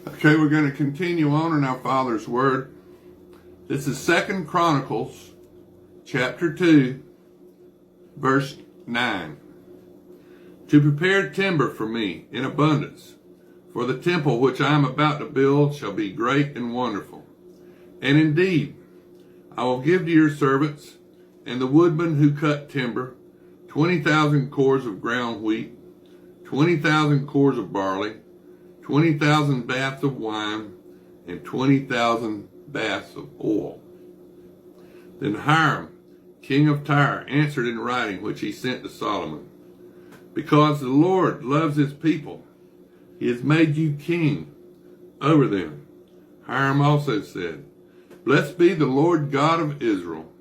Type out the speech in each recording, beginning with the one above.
Okay, we're going to continue on in our Father's Word. This is 2 Chronicles, chapter 2, verse 9. To prepare timber for me in abundance, for the temple which I am about to build shall be great and wonderful. And indeed, I will give to your servants and the woodmen who cut timber 20,000 cores of ground wheat, 20,000 cores of barley, 20,000 baths of wine, and 20,000 baths of oil. Then Hiram, king of Tyre, answered in writing, which he sent to Solomon, because the Lord loves his people, he has made you king over them. Hiram also said, Blessed be the Lord God of Israel,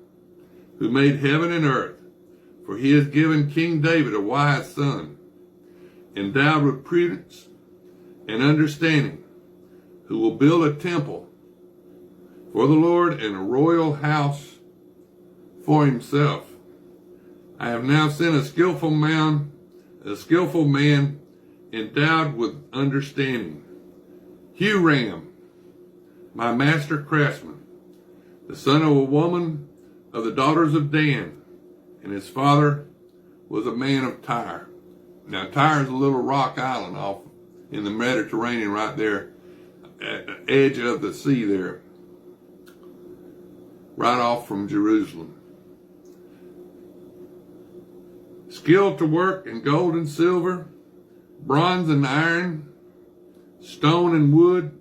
who made heaven and earth, for he has given King David a wise son, endowed with prudence and understanding, who will build a temple for the Lord and a royal house for himself. I have now sent a skillful man endowed with understanding, Huram, my master craftsman, the son of a woman of the daughters of Dan, and his father was a man of Tyre. Now Tyre is a little rock island off in the Mediterranean right there at the edge of the sea there, right off from Jerusalem. Skilled to work in gold and silver, bronze and iron, stone and wood,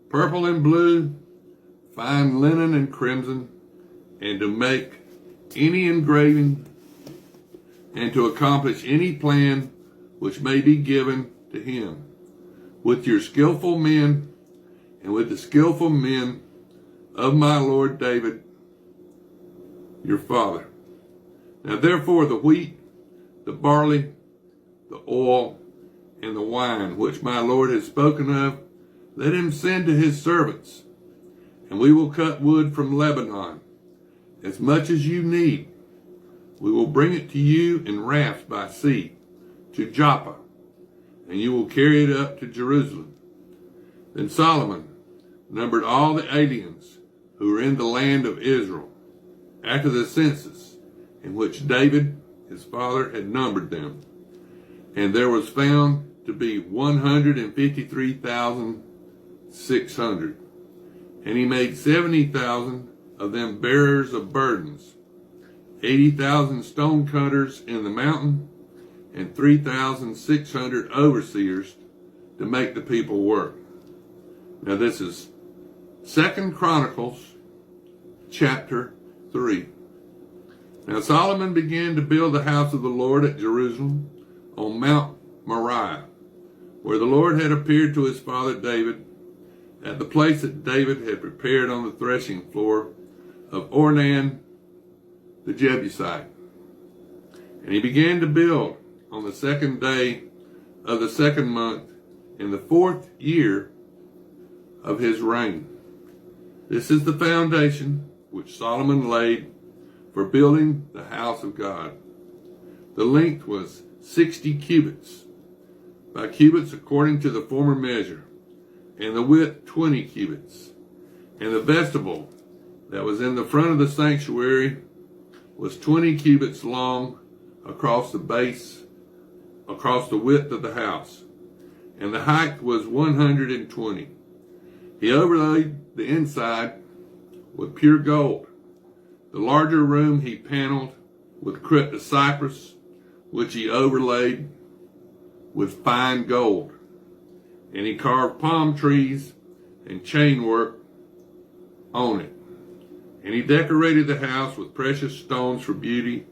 purple and blue, fine linen and crimson, and to make any engraving and to accomplish any plan which may be given to him, with your skillful men and with the skillful men of my Lord David, your father. Now therefore the wheat, the barley, the oil, and the wine, which my Lord has spoken of, let him send to his servants, and we will cut wood from Lebanon, as much as you need. We will bring it to you in rafts by sea, to Joppa, and you will carry it up to Jerusalem. Then Solomon numbered all the aliens who were in the land of Israel, after the census in which David, his father, had numbered them. And there was found to be 153,600. And he made 70,000 of them bearers of burdens, 80,000 stone cutters in the mountain, and 3,600 overseers to make the people work. Now this is 2 Chronicles chapter 3. Now Solomon began to build the house of the Lord at Jerusalem on Mount Moriah, where the Lord had appeared to his father David, at the place that David had prepared on the threshing floor of Ornan the Jebusite. And he began to build on the 2nd day of the 2nd month in the 4th year of his reign. This is the foundation which Solomon laid for building the house of God. The length was 60 cubits, by cubits according to the former measure, and the width 20 cubits. And the vestibule that was in the front of the sanctuary was 20 cubits long across the base, across the width of the house, and the height was 120. He overlaid the inside with pure gold. The larger room he paneled with cryptocypress, which he overlaid with fine gold. And he carved palm trees and chain work on it. And he decorated the house with precious stones for beauty,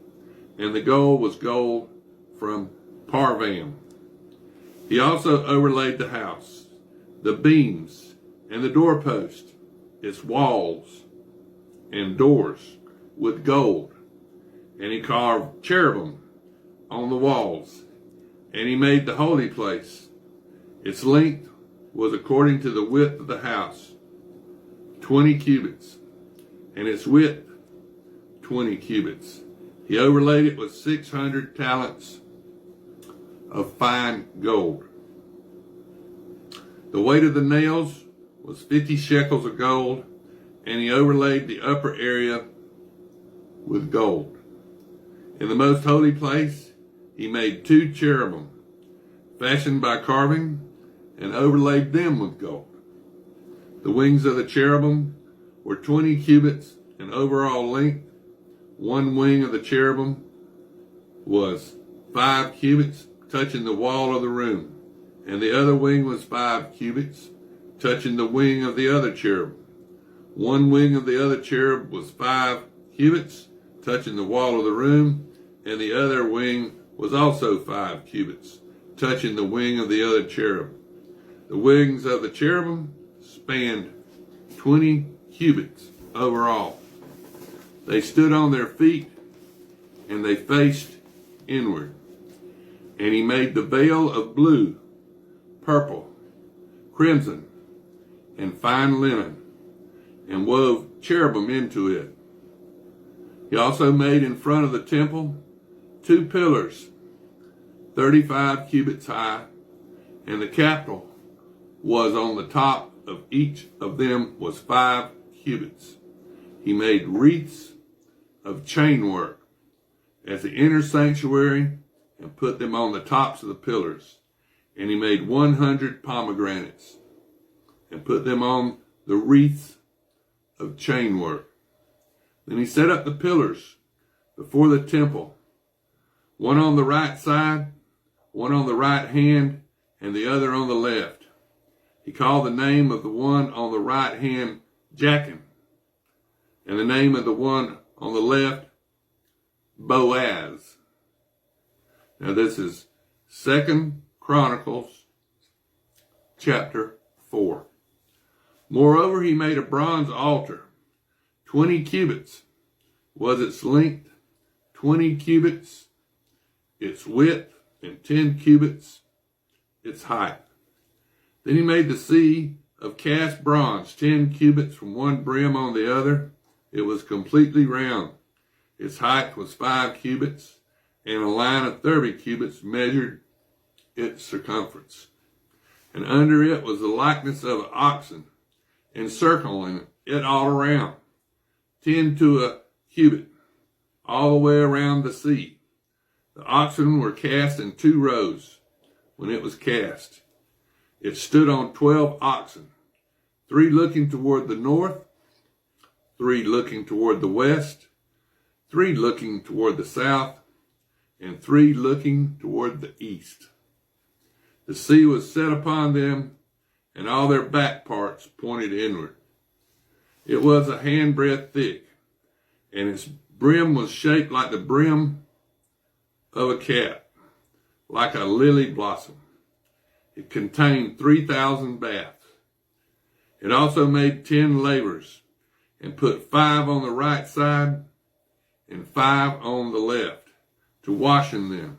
and the gold was gold from Parvaim. He also overlaid the house, the beams, and the doorpost, its walls and doors with gold. And he carved cherubim on the walls. And he made the holy place. Its length was according to the width of the house, 20 cubits, and its width 20 cubits. He overlaid it with 600 talents of fine gold. The weight of the nails was 50 shekels of gold, and he overlaid the upper area with gold. In the most holy place, he made 2 cherubim, fashioned by carving, and overlaid them with gold. The wings of the cherubim were 20 cubits in overall length. One wing of the cherubim was 5 cubits, touching the wall of the room, and the other wing was 5 cubits, touching the wing of the other cherub. One wing of the other cherub was 5 cubits, touching the wall of the room, and the other wing was also 5 cubits, touching the wing of the other cherub. The wings of the cherubim spanned 20 cubits overall. They stood on their feet, and they faced inward. And he made the veil of blue, purple, crimson, and fine linen, and wove cherubim into it. He also made in front of the temple 2 pillars, 35 cubits high, and the capital was on the top of each of them was 5 cubits. He made wreaths of chain work as the inner sanctuary and put them on the tops of the pillars. And he made 100 pomegranates and put them on the wreaths of chain work. Then he set up the pillars before the temple, one on the right side, one on the right hand, and the other on the left. He called the name of the one on the right hand Jachin, and the name of the one on the left Boaz. Now this is 2 Chronicles chapter 4. Moreover, he made a bronze altar. 20 cubits was its length, 20 cubits its width, and 10 cubits its height. Then he made the sea of cast bronze, 10 cubits from one brim on the other. It was completely round. Its height was 5 cubits, and a line of 30 cubits measured its circumference. And under it was the likeness of an oxen, encircling it all around, 10 to a cubit, all the way around the sea. The oxen were cast in 2 rows when it was cast. It stood on 12 oxen, 3 looking toward the north, 3 looking toward the west, 3 looking toward the south, and 3 looking toward the east. The sea was set upon them, and all their back parts pointed inward. It was a handbreadth thick, and its brim was shaped like the brim of a cap, like a lily blossom. It contained 3,000 baths. It also made 10 lavers, and put 5 on the right side and 5 on the left, to wash in them.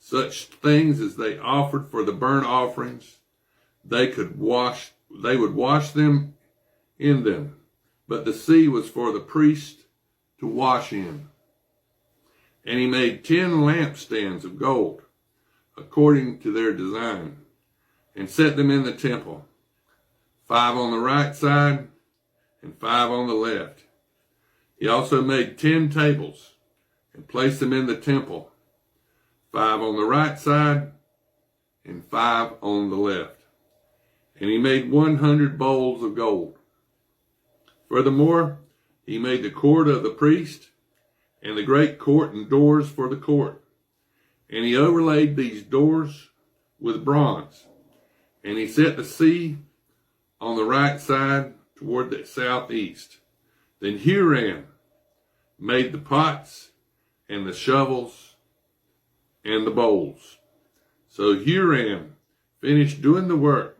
Such things as they offered for the burnt offerings, they would wash them in them. But the sea was for the priest to wash in. And he made 10 lampstands of gold, according to their design, and set them in the temple, 5 on the right side and 5 on the left. He also made 10 tables and placed them in the temple, 5 on the right side and 5 on the left. And he made 100 bowls of gold. Furthermore, he made the court of the priest and the great court and doors for the court. And he overlaid these doors with bronze. And he set the sea on the right side toward the southeast. Then Huram made the pots and the shovels and the bowls. So Huram finished doing the work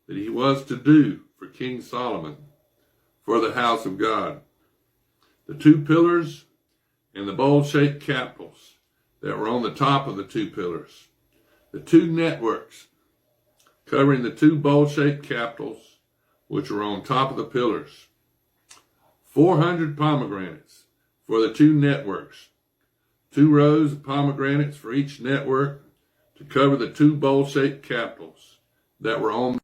that he was to do for King Solomon for the house of God. The 2 pillars and the bowl-shaped capitals that were on the top of the 2 pillars. The 2 networks covering the 2 bowl-shaped capitals which were on top of the pillars. 400 pomegranates for the 2 networks. 2 rows of pomegranates for each network to cover the 2 bowl-shaped capitals that were on